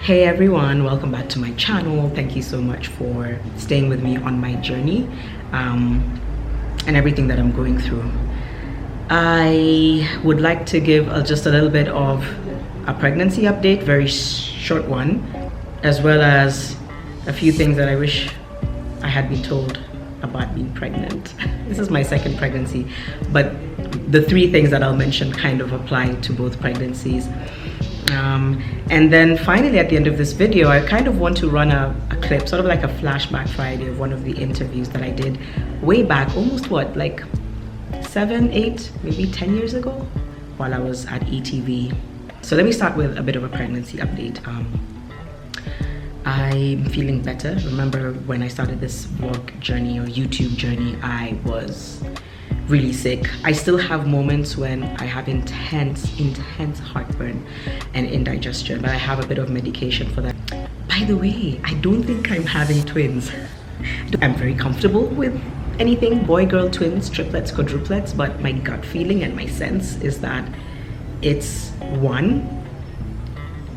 Hey everyone, welcome back to my channel. Thank you so much for staying with me on my journey and everything that I'm going through. I would like to give just a little bit of a pregnancy update, very short one, as well as a few things that I wish I had been told about being pregnant. This is my second pregnancy, but the three things that I'll mention kind of apply to both pregnancies. And then finally at the end of this video, I kind of want to run a clip, sort of like a flashback Friday of one of the interviews that I did way back, almost what, like 7, 8, maybe 10 years ago while I was at ETV. So let me start with a bit of a pregnancy update. I'm feeling better. Remember when I started this vlog journey or YouTube journey, I was really sick. I still have moments when I have intense heartburn and indigestion, but I have a bit of medication for that. By the way, I don't think I'm having twins. I'm very comfortable with anything, boy, girl, twins, triplets, quadruplets, but my gut feeling and my sense is that it's one,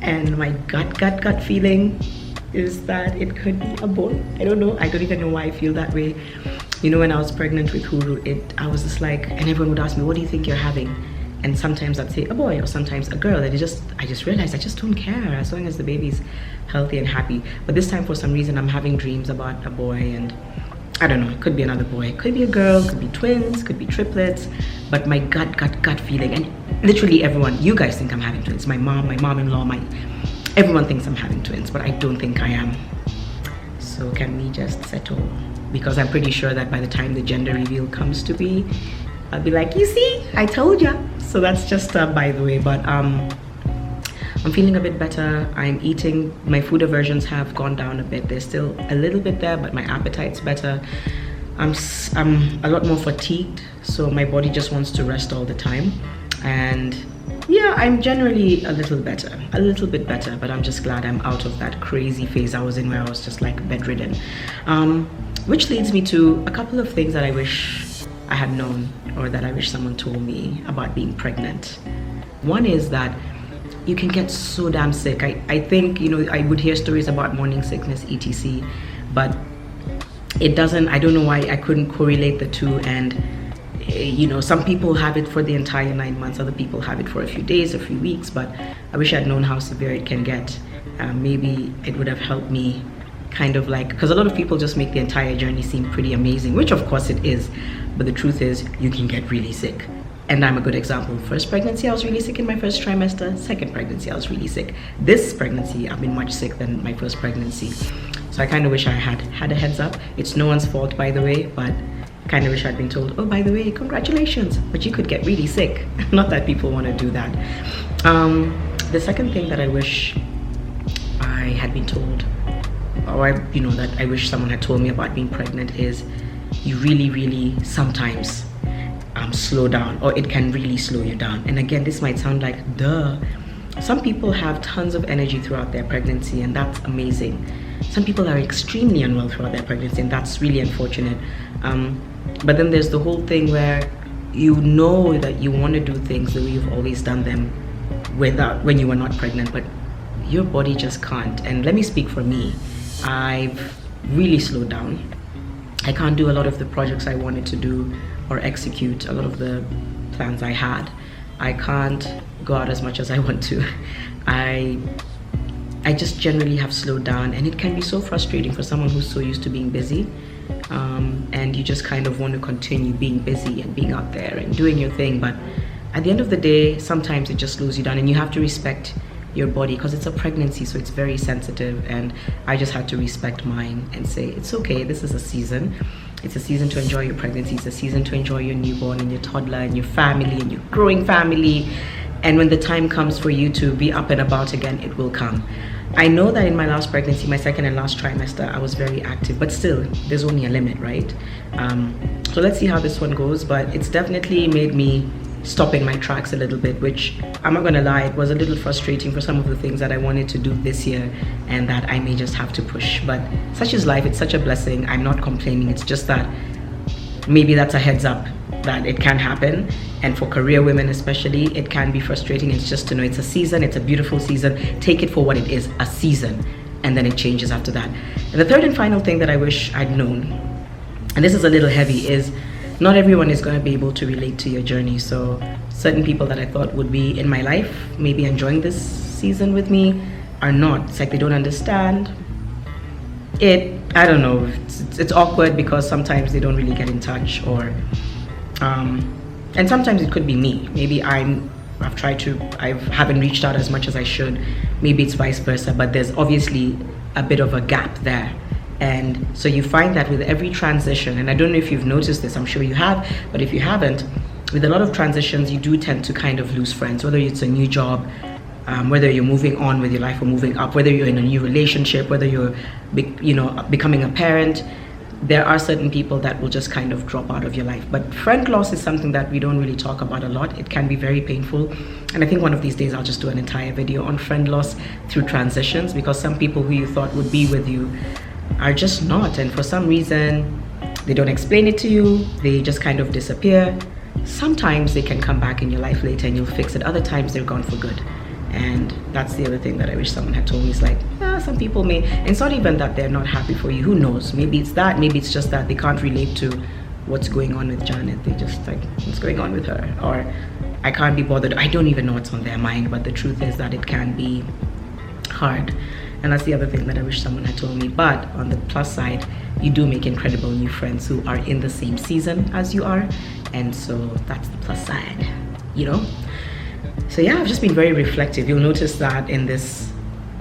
and my gut feeling is that it could be a boy. I don't know. I don't even know why I feel that way. You know, when I was pregnant with Huru, I was just like, and everyone would ask me, what do you think you're having? And sometimes I'd say a boy or sometimes a girl. And I just realized I just don't care as long as the baby's healthy and happy. But this time, for some reason, I'm having dreams about a boy, and I don't know, it could be another boy, it could be a girl, could be twins, could be triplets, but my gut feeling, and literally everyone, you guys think I'm having twins. My mom, my mom-in-law, everyone thinks I'm having twins, but I don't think I am. So can we just settle? Because I'm pretty sure that by the time the gender reveal comes to be, I'll be like, you see, I told ya. So that's just by the way, but I'm feeling a bit better. I'm eating, my food aversions have gone down a bit. There's still a little bit there, but my appetite's better. I'm a lot more fatigued, so my body just wants to rest all the time. And yeah, I'm generally a little bit better, but I'm just glad I'm out of that crazy phase I was in where I was just like bedridden. Which leads me to a couple of things that I wish I had known, or that I wish someone told me about being pregnant. One is that you can get so damn sick. I think, you know, I would hear stories about morning sickness, etc., but it doesn't, I don't know why I couldn't correlate the two. And you know, some people have it for the entire 9 months, other people have it for a few days, a few weeks, but I wish I'd known how severe it can get. Maybe it would have helped me kind of like, because a lot of people just make the entire journey seem pretty amazing, which of course it is, but the truth is you can get really sick. And I'm a good example. First pregnancy, I was really sick in my first trimester. Second pregnancy, I was really sick. This pregnancy, I've been much sick than my first pregnancy. So I kind of wish I had a heads up. It's no one's fault, by the way, but kind of wish I'd been told, oh, by the way, congratulations, but you could get really sick. Not that people want to do that. The second thing that I wish I had been told, or that I wish someone had told me about being pregnant, is you really sometimes slow down, or it can really slow you down. And again, this might sound like duh. Some people have tons of energy throughout their pregnancy, and that's amazing. Some people are extremely unwell throughout their pregnancy, and that's really unfortunate. But then there's the whole thing where you know that you want to do things the way you've always done them when you were not pregnant, but your body just can't. And let me speak for me. I've really slowed down. I can't do a lot of the projects I wanted to do or execute a lot of the plans I had. I can't go out as much as I want to. I just generally have slowed down, and it can be so frustrating for someone who's so used to being busy. And you just kind of want to continue being busy and being out there and doing your thing, but at the end of the day, sometimes it just slows you down, and you have to respect your body because it's a pregnancy, so it's very sensitive. And I just had to respect mine and say, it's okay, this is a season. It's a season to enjoy your pregnancy. It's a season to enjoy your newborn and your toddler and your family and your growing family. And when the time comes for you to be up and about again, it will come. I know that in my last pregnancy, my second and last trimester, I was very active, but still, there's only a limit, right? So let's see how this one goes, but it's definitely made me stop in my tracks a little bit, which I'm not gonna lie, it was a little frustrating for some of the things that I wanted to do this year and that I may just have to push. But such is life, it's such a blessing. I'm not complaining, it's just that maybe that's a heads up that it can happen. And for career women especially, it can be frustrating. It's just to know it's a season, it's a beautiful season. Take it for what it is, a season, and then it changes after that. And the third and final thing that I wish I'd known, and this is a little heavy, is not everyone is going to be able to relate to your journey. So certain people that I thought would be in my life, maybe enjoying this season with me, are not. It's like they don't understand it. I don't know, it's awkward because sometimes they don't really get in touch, or and sometimes it could be me. Maybe I haven't reached out as much as I should. Maybe it's vice versa, but there's obviously a bit of a gap there. And so you find that with every transition, and I don't know if you've noticed this, I'm sure you have, but if you haven't, with a lot of transitions, you do tend to kind of lose friends, whether it's a new job, whether you're moving on with your life or moving up, whether you're in a new relationship, whether you're becoming a parent. There are certain people that will just kind of drop out of your life. But friend loss is something that we don't really talk about a lot. It can be very painful. And I think one of these days I'll just do an entire video on friend loss through transitions, because some people who you thought would be with you are just not. And for some reason, they don't explain it to you. They just kind of disappear. Sometimes they can come back in your life later and you'll fix it. Other times they're gone for good. And that's the other thing that I wish someone had told me. It's like, some people may, and it's not even that they're not happy for you. Who knows? Maybe it's that. Maybe it's just that they can't relate to what's going on with Janet. They just like, what's going on with her? Or I can't be bothered. I don't even know what's on their mind. But the truth is that it can be hard. And that's the other thing that I wish someone had told me. But on the plus side, you do make incredible new friends who are in the same season as you are. And so that's the plus side, So yeah, I've just been very reflective. You'll notice that in this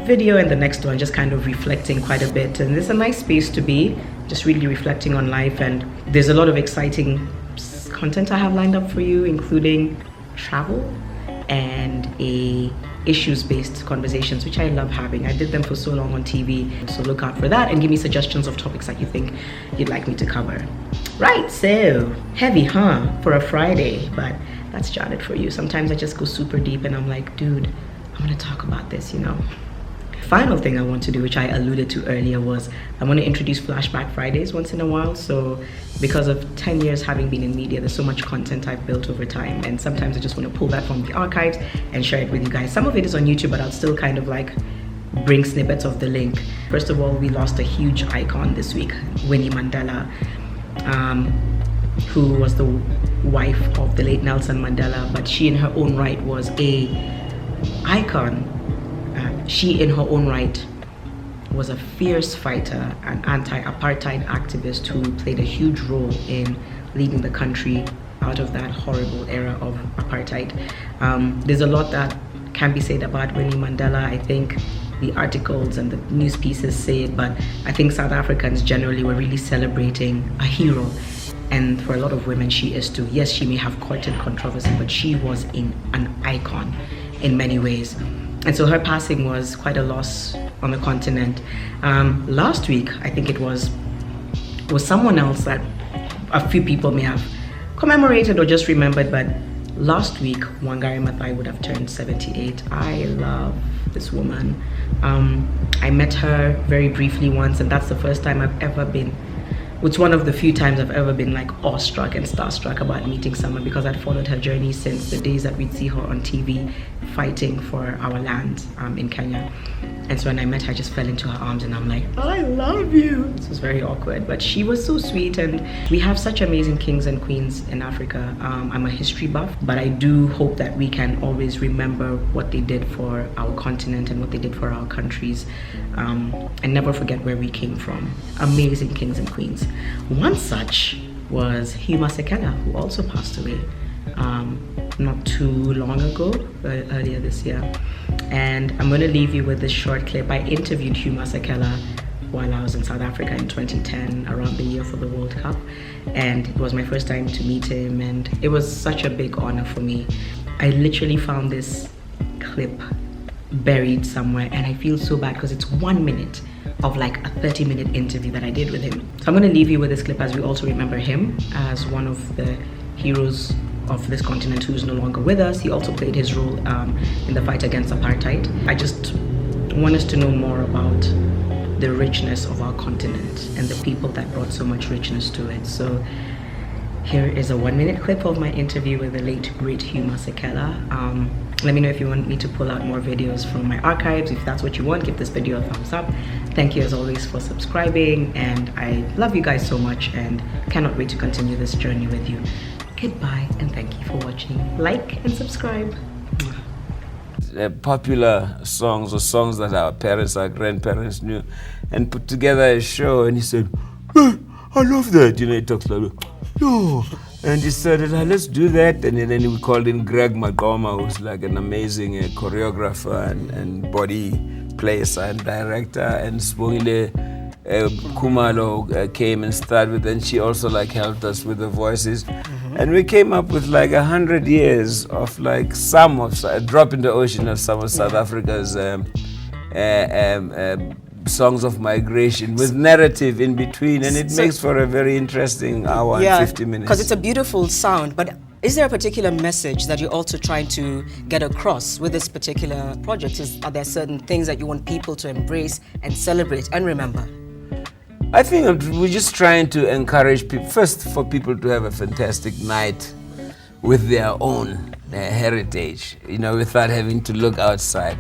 video and the next one, just kind of reflecting quite a bit. And it's a nice space to be, just really reflecting on life. And there's a lot of exciting content I have lined up for you, including travel and issues-based conversations, which I love having. I did them for so long on TV, so look out for that and give me suggestions of topics that you think you'd like me to cover. Right, so heavy, for a Friday, but that's Janet for you. Sometimes I just go super deep and I'm like, dude, I'm gonna talk about this, Final thing I want to do, which I alluded to earlier, was I want to introduce Flashback Fridays once in a while. So because of 10 years having been in media, there's so much content I've built over time, and sometimes I just want to pull that from the archives and share it with you guys. Some of it is on YouTube, but I'll still kind of like bring snippets of the link. First of all, we lost a huge icon this week, Winnie Mandela, who was the wife of the late Nelson Mandela, but she in her own right was a icon. She in her own right was a fierce fighter, an anti-apartheid activist who played a huge role in leading the country out of that horrible era of apartheid. There's a lot that can be said about Winnie Mandela. I think the articles and the news pieces say it, but I think South Africans generally were really celebrating a hero. And for a lot of women, she is too. Yes, she may have courted controversy, but she was an icon in many ways. And so her passing was quite a loss on the continent. Last week, I think it was someone else that a few people may have commemorated or just remembered, but last week, Wangari Maathai would have turned 78. I love this woman. I met her very briefly once, and that's the first time I've ever been, it's one of the few times I've ever been like awestruck and starstruck about meeting someone, because I'd followed her journey since the days that we'd see her on TV fighting for our land in Kenya. And so when I met her, I just fell into her arms and I'm like, I love you. This was very awkward, but she was so sweet. And we have such amazing kings and queens in Africa. I'm a history buff, but I do hope that we can always remember what they did for our continent and what they did for our countries, and never forget where we came from. Amazing kings and queens. One such was Hugh Masekela, who also passed away not too long ago, earlier this year. And I'm going to leave you with this short clip. I interviewed Hugh Masekela while I was in South Africa in 2010, around the year for the World Cup, and it was my first time to meet him, and it was such a big honor for me. I literally found this clip buried somewhere, and I feel so bad because it's 1 minute of like a 30-minute interview that I did with him. So I'm going to leave you with this clip as we also remember him as one of the heroes of this continent who's no longer with us. He also played his role in the fight against apartheid. I just want us to know more about the richness of our continent and the people that brought so much richness to it. So Here is a 1-minute clip of my interview with the late great Hugh Masekela. Let me know if you want me to pull out more videos from my archives. If that's what you want, give this video a thumbs up. Thank you as always for subscribing, and I love you guys so much and cannot wait to continue this journey with you. Goodbye and thank you for watching. Like and subscribe. Popular songs or songs that our parents, our grandparents knew, and put together a show. And he said, "Hey, I love that." You know, he talks like, "Yo," and he said, "Let's do that." And then we called in Greg Magoma, who's like an amazing choreographer and body placer and director, and Sibongile Kumalo came and started with, and she also like helped us with the voices. And we came up with like 100 years of like a drop in the ocean of some of South Africa's songs of migration with narrative in between, and it makes for a very interesting hour and 50 minutes. Because it's a beautiful sound, but is there a particular message that you're also trying to get across with this particular project? Are there certain things that you want people to embrace and celebrate and remember? I think we're just trying to encourage people, first for people to have a fantastic night with their own heritage, you know, without having to look outside.